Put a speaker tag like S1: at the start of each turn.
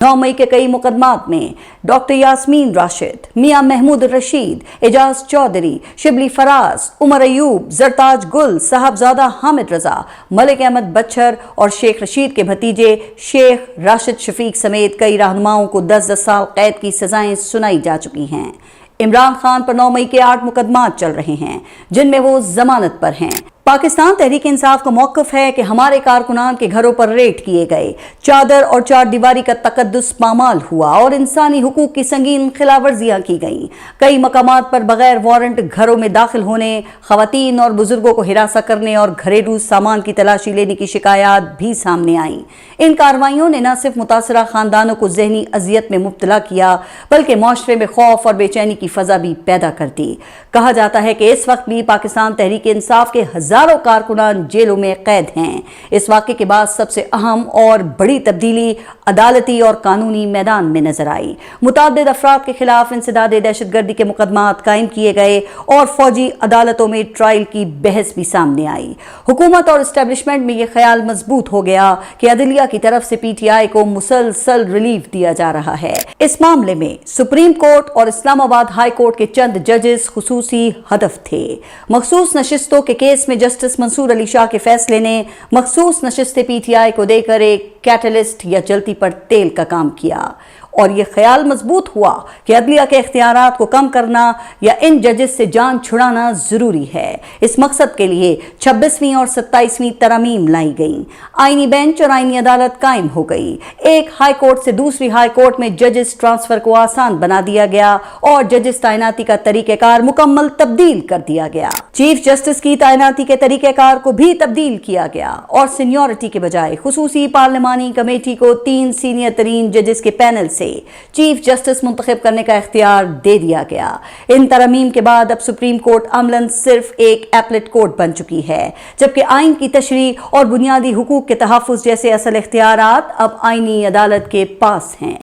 S1: 9 मई के कई मुकदमात में डॉक्टर यास्मीन राशिद, मियां महमूद रशीद, एजाज चौधरी, शिबली फराज, उमर अयूब, जरताज गुल, साहबजादा हामिद रजा, मलिक अहमद बच्चर और शेख रशीद के भतीजे शेख राशिद शफीक समेत कई रहनुमाओं को 10-10 साल कैद की सजाएं सुनाई जा चुकी हैं। इमरान खान पर 9 मई के 8 मुकदमात चल रहे हैं, जिनमें वो जमानत पर हैं। पाकिस्तान तहरीक इंसाफ का मौक़िफ़ है कि हमारे कारकुनान के घरों पर रेड किए गए, चादर और चार दीवारी का तकद्दुस पामाल हुआ और इंसानी हुकूक की संगीन खिलाफवर्जियां की गईं। कई मकामात पर बगैर वारंट घरों में दाखिल होने, खवातीन और बुजुर्गों को हिरासा करने और घरेलू सामान की तलाशी लेने की शिकायत भी सामने आईं। इन कार्रवाइयों ने न सिर्फ मुतासरा खानदानों को जहनी अजियत में मुब्तला किया, बल्कि माशरे में खौफ और बेचैनी की फजा भी पैदा कर दी। कहा जाता है कि इस वक्त भी पाकिस्तान तहरीक इंसाफ के हजारों कारकुनान जेलों में कैद हैं। इस वाक़े के बाद सबसे अहम और बड़ी तब्दीली अदालती और कानूनी मैदान में नजर आई। मुतअद्दिद अफराद के खिलाफ इंसदाद दहशतगर्दी के मुकदमात कायम किए गए और फौजी अदालतों में ट्रायल की बहस भी सामने आई। हुकूमत और इस्टेब्लिशमेंट में यह ख्याल मजबूत हो गया कि अदलिया की तरफ से PTI को मुसलसल रिलीफ दिया जा रहा है। इस मामले में सुप्रीम कोर्ट और इस्लामाबाद हाई कोर्ट के चंद जजेस खुसूसी हदफ थे। मखसूस नशिस्तों के केस में जस्टिस मंसूर अली शाह के फैसले ने मखसूस नशिस्तें PTI को देकर एक कैटलिस्ट या जलती पर तेल का काम किया और यह ख्याल मजबूत हुआ कि अदलिया के इख्तियारात को कम करना या इन जजेस से जान छुड़ाना जरूरी है। इस मकसद के लिए 26वीं और 27वीं तरमीम लाई गईं। आईनी बेंच और आईनी अदालत कायम हो गई। एक हाई कोर्ट से दूसरी हाई कोर्ट में जजेस ट्रांसफर को आसान बना दिया गया और जजेस तैनाती का तरीक़ेकार मुकम्मल तब्दील कर दिया गया। चीफ जस्टिस की तैनाती के तरीक़ेकार को भी तब्दील किया गया और सीनियरिटी के बजाय खुसूसी पार्लिमानी कमेटी को 3 सीनियर तरीन जजेस के पैनल से चीफ जस्टिस मुंतखब करने का इख्तियार दे दिया गया। इन तरमीम के बाद अब सुप्रीम कोर्ट अमलन सिर्फ एक एपलेट कोर्ट बन चुकी है, जबकि आइन की तशरीह और बुनियादी हुकूक के तहफ़्फ़ुज़ जैसे असल इख्तियारात अब आईनी अदालत के पास हैं।